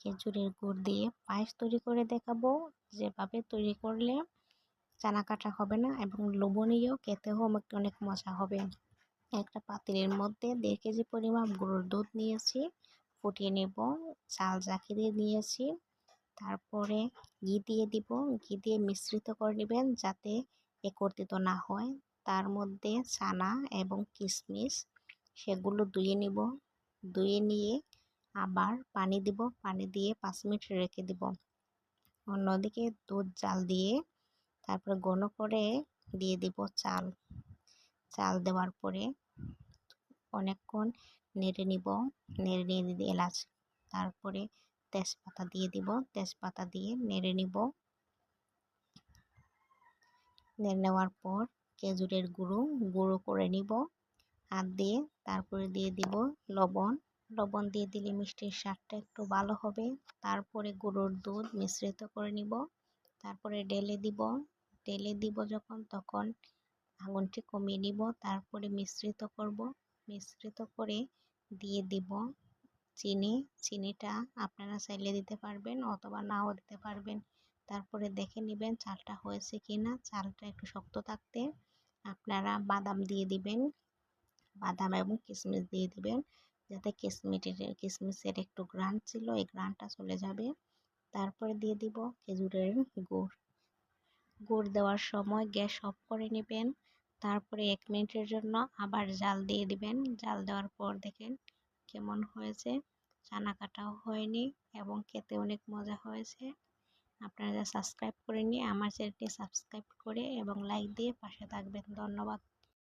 খেজুরের গুড় দিয়ে পায়েস তৈরি করে দেখাবো, যেভাবে তৈরি করলে চানা কাটা হবে না এবং লোভনীয়, খেতেও অনেক মজা হবে। একটা পাতিলের মধ্যে 1.5 কেজি পরিমাণ গরুর দুধ নিয়েছি, ফুটিয়ে নেব। চাল জাকি দিয়ে নিয়েছি, তারপরে ঘি দিয়ে দিব। ঘি দিয়ে মিশ্রিত করে নেবেন যাতে একত্রিত না হয়। তার মধ্যে ছানা এবং কিশমিশ সেগুলো ধুয়ে নিব। ধুয়ে নিয়ে আবার পানি দিব, পানি দিয়ে 5 মিনিট রেখে দিব। অন্যদিকে দুধ জাল দিয়ে তারপরে ঘন করে দিয়ে দিব চাল। চাল দেওয়ার পরে অনেকক্ষণ নেড়ে নিব। নেড়ে নিয়ে এলাচ, তারপরে তেজপাতা দিয়ে দিব। তেজপাতা দিয়ে নেড়ে নিব। নেড়ে নেওয়ার পর খেজুরের গুঁড়ো করে নিব হাত দিয়ে। তারপরে দিয়ে দিব লবণ। লবণ দিয়ে দিলে মিষ্টির স্বাদটা একটু ভালো হবে। তারপরে গরুর দুধ মিশ্রিত করে নিব। তারপরে ঢেলে দিব যখন, তখন আগুনটি কমিয়ে নিব। তারপরে মিশ্রিত করব। মিশ্রিত করে দিয়ে দিব চিনি। চিনিটা আপনারা চাইলে দিতে পারবেন অথবা নাও দিতে পারবেন। তারপরে দেখে নেবেন চালটা হয়েছে কিনা। চালটা একটু শক্ত থাকতে আপনারা বাদাম দিয়ে দিবেন। বাদাম এবং কিশমিশ দিয়ে দিবেন যাতে কিশমিশের একটু ঘ্রাণ ছিল, এই ঘ্রাণটা চলে যাবে। তারপরে দিয়ে দিব খেজুরের গুড়। গুড় দেওয়ার সময় গ্যাস অফ করে নেবেন। তারপরে 1 মিনিটের জন্য আবার জাল দিয়ে দিবেন। জাল দেওয়ার পর দেখেন কেমন হয়েছে। চানা কাটাও হয়নি এবং খেতে অনেক মজা হয়েছে। আপনারা সাবস্ক্রাইব করে নিয়ে আমার চ্যানেলটি সাবস্ক্রাইব করে এবং লাইক দিয়ে পাশে থাকবেন। ধন্যবাদ।